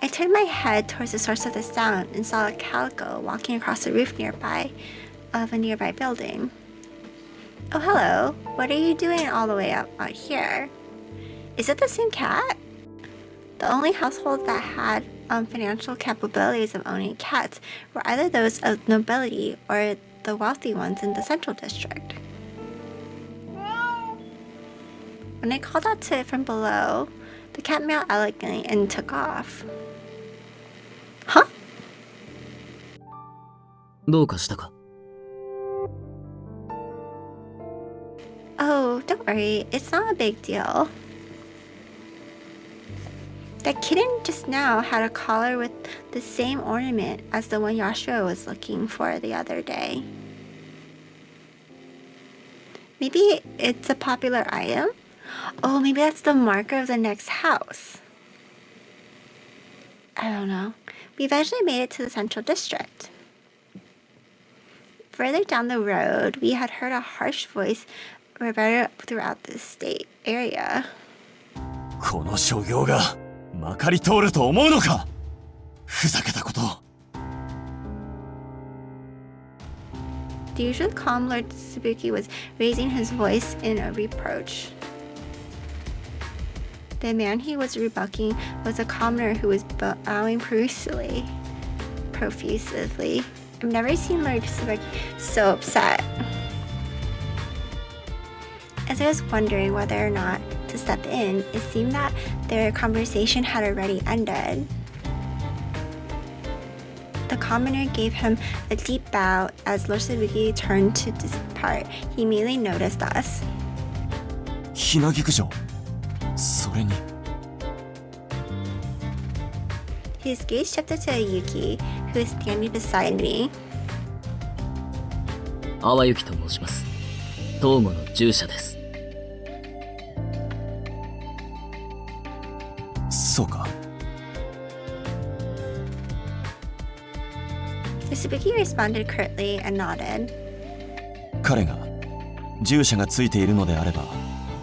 I turned my head towards the source of the sound and saw a calico walking across the roof of a nearby building. Oh, hello. What are you doing all the way up out here? Is it the same cat? The only household that had financial capabilities of owning cats were either those of nobility or the wealthy ones in the central district. When I called out to it from below, the cat meowed elegantly and took off. Huh? どうかしたか? Oh, don't worry, it's not a big deal. That kitten just now had a collar with the same ornament as the one Yashiro was looking for the other day. Maybe it's a popular item? Oh, maybe that's the marker of the next house. I don't know. We eventually made it to the central district. Further down the road, we had heard a harsh voice reverberate throughout the state area. この所業がまかり通ると思うのか。ふざけたこと。The usually calm Lord Tsubuki was raising his voice in a reproach. The man he was rebuking was a commoner who was bowing profusely. I've never seen Lord Tsubuki so upset. As I was wondering whether or not to step in, it seemed that their conversation had already ended. The commoner gave him a deep bow as Lord Tsubuki turned to depart. He immediately noticed us. Hinagiku城。それに。His gaze shifted to Yuki, who was standing beside me. 淡雪と申します。東郷の従者です。そうか。Tsubuki responded curtly and nodded. 彼が従者がついているのであれば、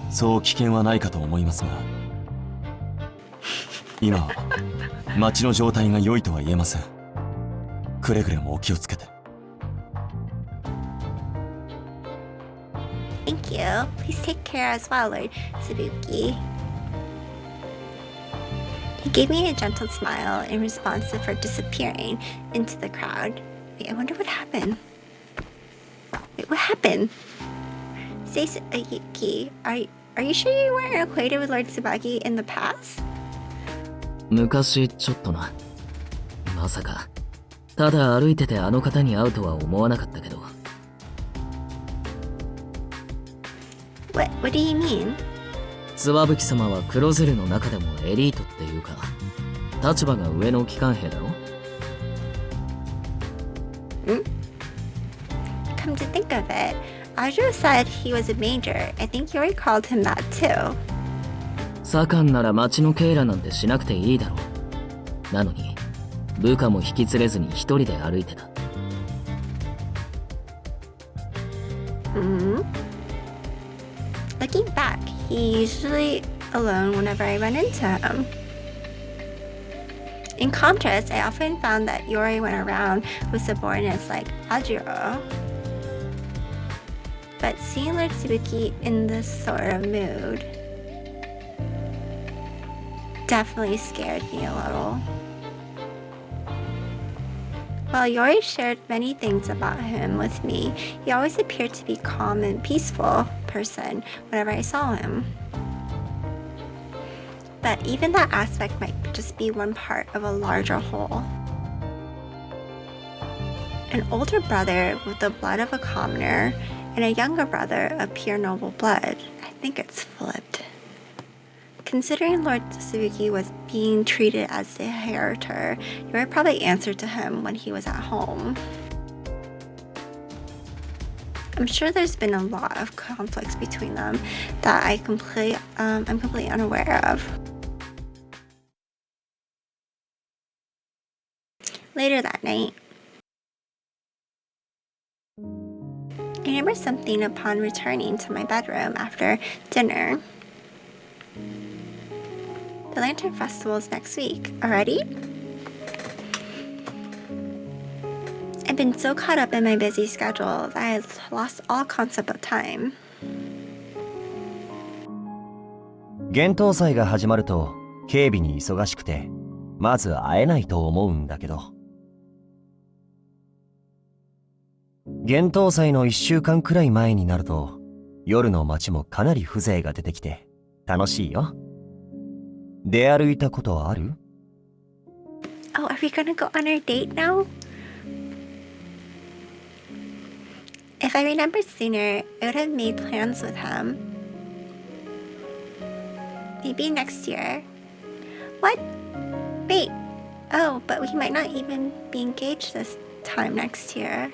そう危険はないかと思いますが、今は町の状態が良いとは言えません。くれぐれもお気をつけて。Thank you. Please take care as well, Lord Tsubuki. He gave me a gentle smile in response to her disappearing into the crowd. Wait, I wonder what happened. Wait, what happened? Say, Yuki, are you sure you weren't acquainted with Lord Tsubaki in the past? 昔ちょっとな。まさかただ歩いててあの方に会うとは思わなかったけど。What do you mean? 妻夫木様は黒ずるの中でもエリートっていうか、立場が上の機関兵だろ？ Come to think of it, Ajo said he was a major. I think Yori called him that too. 左官なら町の警らなんてしなくていいだろう。なのに部下も引き連れずに一人で歩いてた。Looking back, he's usually alone whenever I run into him. In contrast, I often found that Yori went around with subordinates like Ajiro. But seeing Lord Tsubuki in this sort of mood definitely scared me a little. While Yori shared many things about him with me, he always appeared to be a calm and peaceful person whenever I saw him. But even that aspect might just be one part of a larger whole. An older brother with the blood of a commoner and a younger brother of pure noble blood. I think it's flipped. Considering Lord Tsubuki was being treated as the inheritor, Yori probably answered to him when he was at home. I'm sure there's been a lot of conflicts between them that I'm completely unaware of. Later that night, I remember something upon returning to my bedroom after dinner. The Lantern Festival is next week. Already? I've been so caught up in my busy schedule that I've lost all concept of time. 幻冬祭が始まると警備に忙しくてまず会えないと思うんだけど。幻冬祭の1週間くらい前になると、夜の街もかなり風情が出てきて楽しいよ。出歩いたことある？ Oh, are we gonna go on our date now? If I remembered sooner, I would have made plans with him. Maybe next year. What? Wait. Oh, but we might not even be engaged this time next year.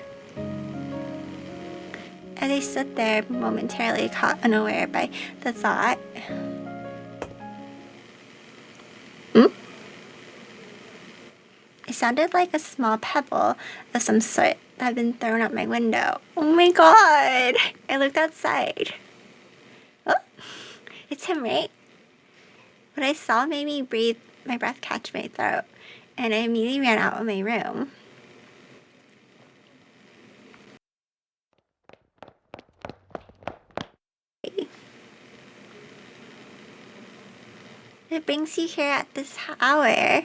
As I stood there, momentarily caught unaware by the thought. It sounded like a small pebble of some sort that had been thrown out my window. Oh my god! I looked outside. Oh, it's him, right? What I saw made me breathe, my breath catch my throat, and I immediately ran out of my room. It brings you here at this hour.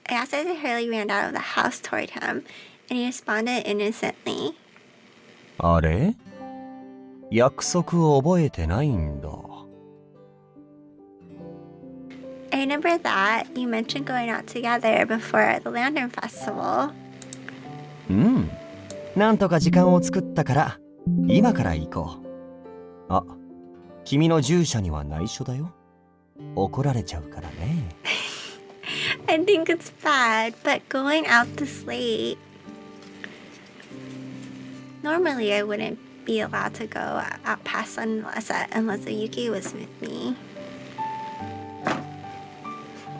I asked as I hurriedly ran out of the house toward him, and he responded innocently. あれ？約束を覚えてないんだ。I remember that you mentioned going out together before the Lantern Festival. うん。なんとか時間を作ったから、今から行こう。あ、君の従者には内緒だよ。怒られちゃうからね。I think it's bad, but going out this late. Normally, I wouldn't be allowed to go out past sunset unless Yuki was with me.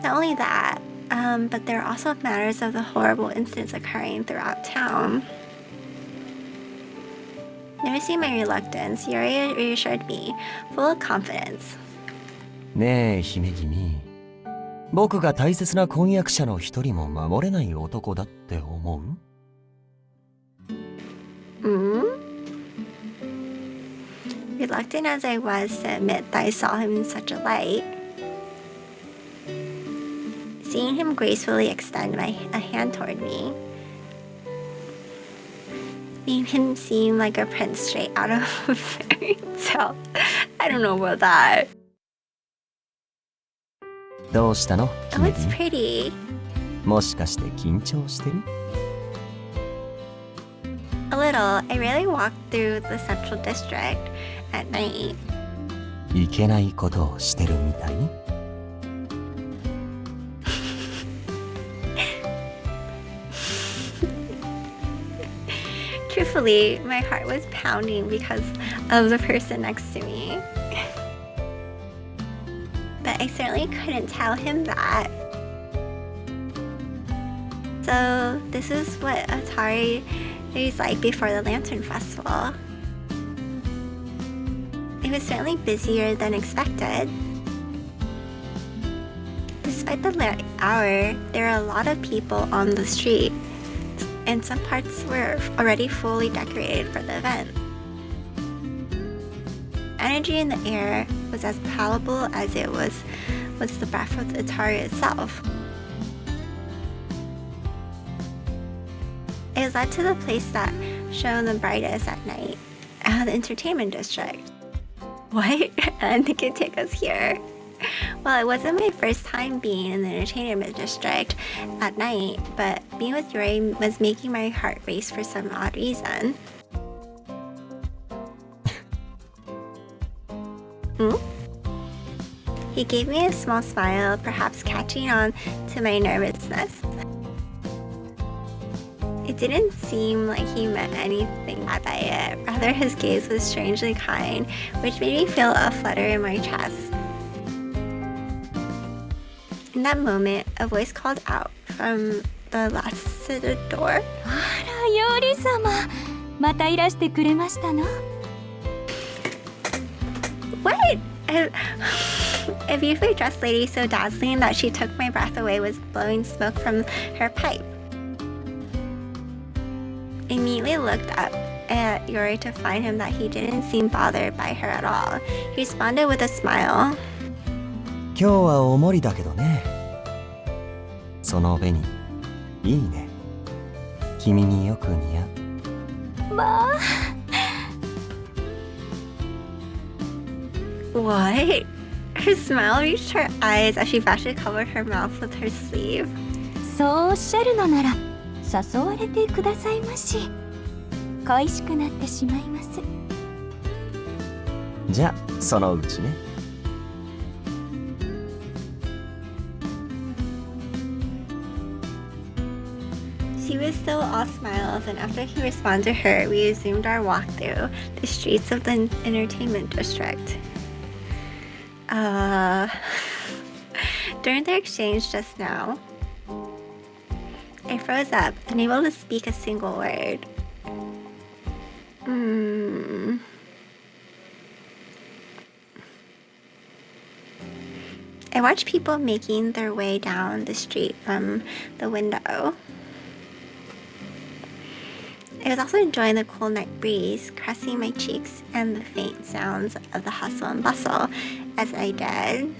Not only that, but there are also matters of the horrible incidents occurring throughout town. Noticing my reluctance, Yori reassured me, full of confidence. ねえ、姫君。僕が大切な婚約者の一人も守れない男だって思う？Reluctant as I was to admit that I saw him in such a light, seeing him gracefully extend a hand toward me made him seem like a prince straight out of a fairy tale. I don't know about that. どうしたの？ Oh, it's pretty. もしかして緊張してる？ A little. I rarely walk through the central district at night. いけないことをしてるみたい？ Truthfully, my heart was pounding because of the person next to me. But I certainly couldn't tell him that. So this is what Itehari is like before the Lantern Festival. It was certainly busier than expected. Despite the late hour, there are a lot of people on the street, and some parts were already fully decorated for the event. Energy in the air was as palpable as it was the breath of Itehari itself. It was led to the place that shone the brightest at night, the entertainment district. What? I didn't think it'd take us here. Well, it wasn't my first time being in the entertainment district at night, but being with Yori was making my heart race for some odd reason. He gave me a small smile, perhaps catching on to my nervousness. It didn't seem like he meant anything bad by it. Rather, his gaze was strangely kind, which made me feel a flutter in my chest. In that moment, a voice called out from the last to the door. あら、ヨリ様、またいらしてくれましたの？ What? A beautifully dressed lady so dazzling that she took my breath away was blowing smoke from her pipe. I immediately looked up at Yori to find him that he didn't seem bothered by her at all. He responded with a smile. 今日はおもりだけどね。その紅、いいね。君によく似合う。まあ What? Her smile reached her eyes as she bashfully covered her mouth with her sleeve. そうおっしゃるのなら誘われてくださいまし。恋しくなってしまいます。じゃあそのうちね。She was still all smiles, and after he responded to her, we resumed our walk through the streets of the entertainment district. During their exchange just now, I froze up, unable to speak a single word. I watched people making their way down the street from the window. I was also enjoying the cool night breeze caressing my cheeks and the faint sounds of the hustle and bustle as I did.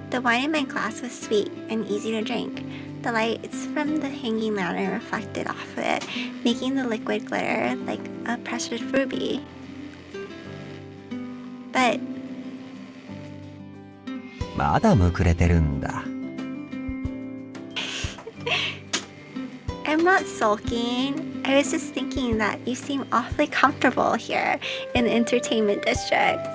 The wine in my glass was sweet and easy to drink. The lights from the hanging lantern reflected off of it, making the liquid glitter like a precious ruby. But まだむくれてるんだ。I'm not sulking. I was just thinking that you seem awfully comfortable here in the entertainment district.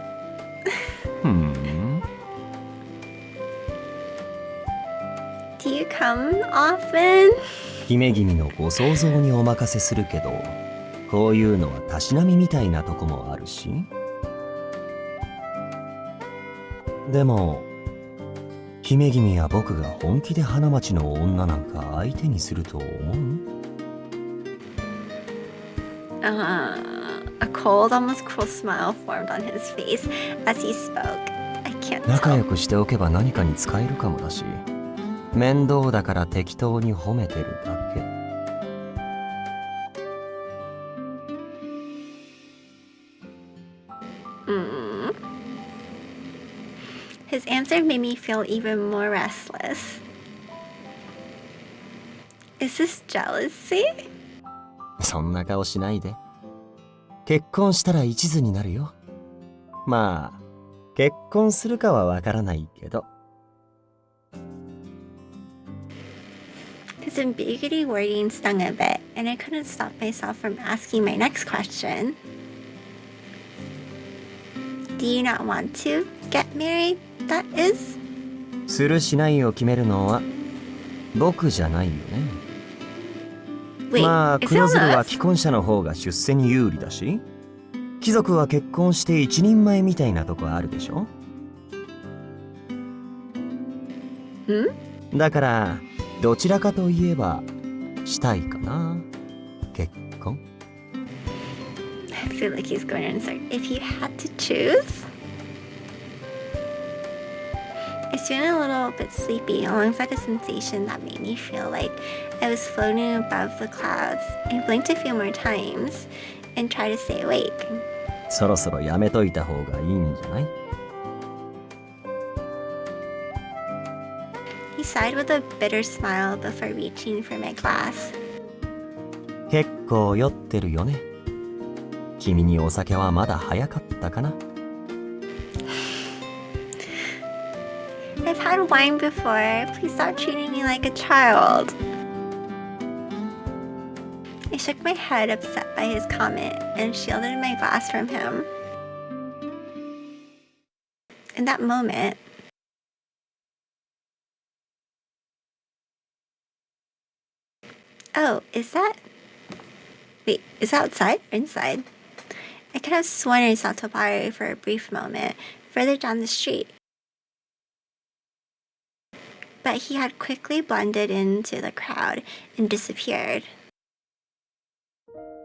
Do you come often? 姫君のご想像にお任せするけど、こういうのはたしなみみたいなとこもあるし。でも、姫君は僕が本気で花街の女なんか相手にすると思う？ A cold, almost cruel smile formed on his face as he spoke. I can't tell. 仲良くしておけば何かに使えるかもだし、面倒だから適当に褒めてるだけ。His answer made me feel even more restless. Is this jealousy? そんな顔しないで。結婚したら一途になるよ。まあ、結婚するかはわからないけど。His ambiguity wording stung a bit, and I couldn't stop myself from asking my next question. Do you not want to get married, that is? するしないを決めるのは僕じゃないよね。まあ、黒鶴は既婚者の方が出世に有利だし、貴族は結婚して一人前みたいなとこあるでしょ。だから、どちらかといえば、したいかな。結婚。I feel like he's going to insert. If you had to choose? I was feeling a little bit sleepy alongside a sensation that made me feel like I was floating above the clouds. I blinked a few more times and tried to stay awake. そろそろやめといた方がいいんじゃない？ He sighed with a bitter smile before reaching for my glass. 結構酔ってるよね。君にお酒はまだ早かったかな。I've had wine before. Please stop treating me like a child. I shook my head, upset by his comment, and shielded my glass from him. In that moment, oh, is that... Wait, is that outside or inside? I could have sworn I saw Tobari for a brief moment, further down the street. But he had quickly blended into the crowd and disappeared.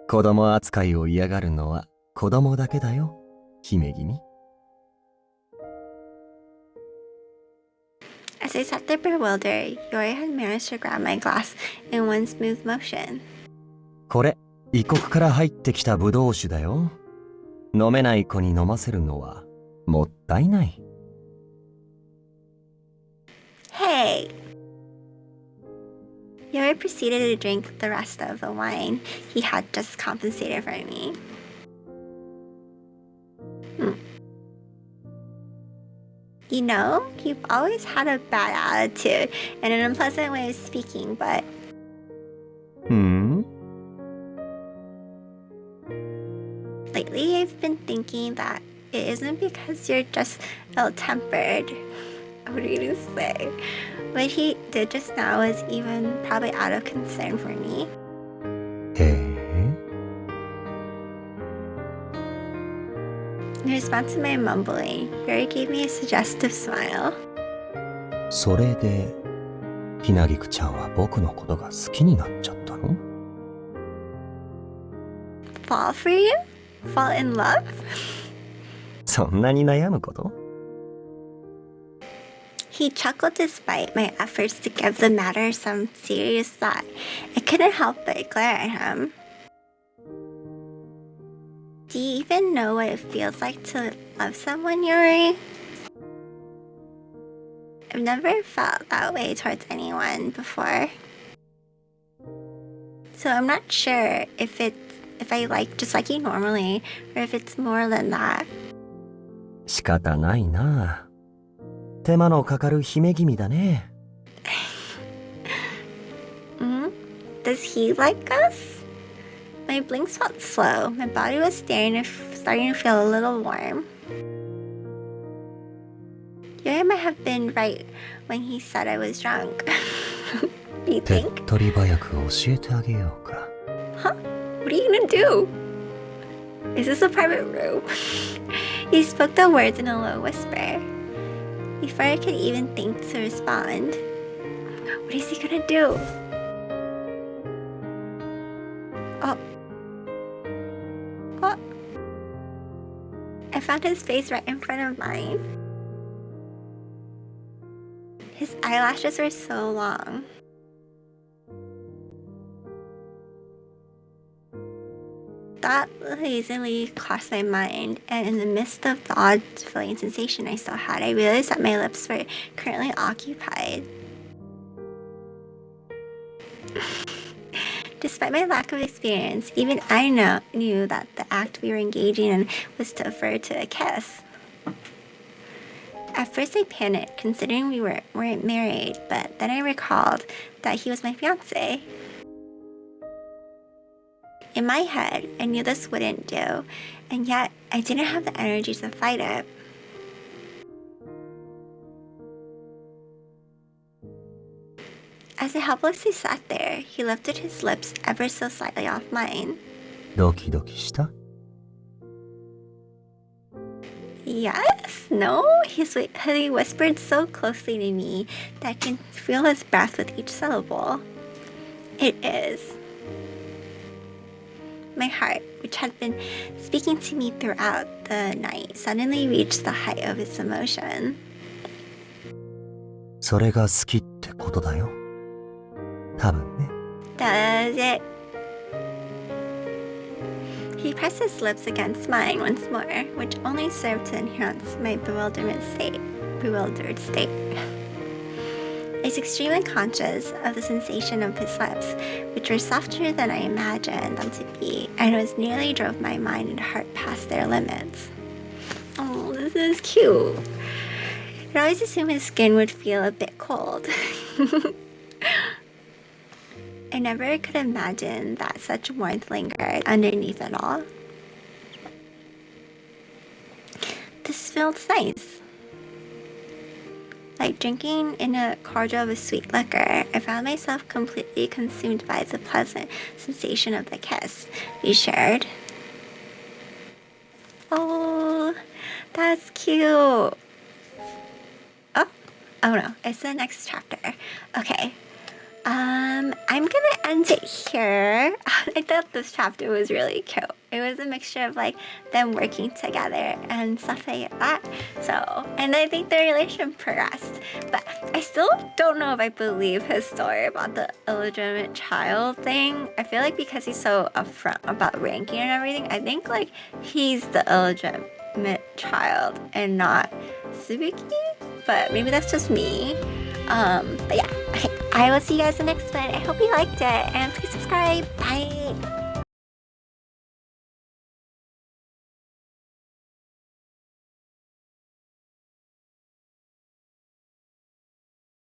子供扱いを嫌がるのは子供だけだよ、姫君。As I sat there bewildered, Yori had managed to grab my glass in one smooth motion. これ、異国から入ってきたブドウ酒だよ。飲めない子に飲ませるのはもったいない。Yay! Yori proceeded to drink the rest of the wine he had just compensated for me. You know, you've always had a bad attitude and an unpleasant way of speaking, but... Lately, I've been thinking that it isn't because you're just ill-tempered. What do you even say? What he did just now was even probably out of concern for me. In response to my mumbling, Yori gave me a suggestive smile. それで、ひなぎくちゃんは僕のことが好きになっちゃったの？ Fall for you? Fall in love? そんなに悩むこと？ He chuckled despite my efforts to give the matter some serious thought. I couldn't help but glare at him. Do you even know what it feels like to love someone, Yori? I've never felt that way towards anyone before. So I'm not sure if I just like you normally, or if it's more than that. 仕方ないな。手間のかかる姫君だね。Does he like us? My blinks felt slow. My body was starting to feel a little warm. Yori might have been right when he said I was drunk. You 手っ think? 取り早く教えてあげようか。 Huh? What are you gonna do? Is this a private room? He spoke the words in a low whisper. Before I could even think to respond. What is he gonna do? Oh. I found his face right in front of mine. His eyelashes were so long. That lazily crossed my mind, and in the midst of the odd feeling sensation I still had, I realized that my lips were currently occupied. Despite my lack of experience, even I knew that the act we were engaging in was to refer to a kiss. At first I panicked, considering we weren't married, but then I recalled that he was my fiancé. In my head, I knew this wouldn't do, and yet I didn't have the energy to fight it. As I helplessly sat there, he lifted his lips ever so slightly off mine. ドキドキした？ Yes? No? He whispered so closely to me that I can feel his breath with each syllable. It is. My heart, which had been speaking to me throughout the night, suddenly reached the height of its emotion. それが好きってことだよ。多分ね。Does it? He pressed his lips against mine once more, which only served to enhance my bewildered state. I was extremely conscious of the sensation of his lips, which were softer than I imagined them to be, and it nearly drove my mind and heart past their limits. Oh, this is cute. I always assumed his skin would feel a bit cold. I never could imagine that such warmth lingered underneath it all. This feels nice. Like drinking in a cordial of a sweet liquor, I found myself completely consumed by the pleasant sensation of the kiss we shared. Oh, that's cute. Oh no, it's the next chapter. Okay. I'm gonna end it here. I thought this chapter was really cute. It was a mixture of like them working together and stuff like that. So, and I think their relationship progressed. But I still don't know if I believe his story about the illegitimate child thing. I feel like because he's so upfront about ranking and everything, I think like he's the illegitimate child and not Suzuki. But maybe that's just me. But yeah, okay, I will see you guys in the next one. I hope you liked it, and please subscribe. Bye.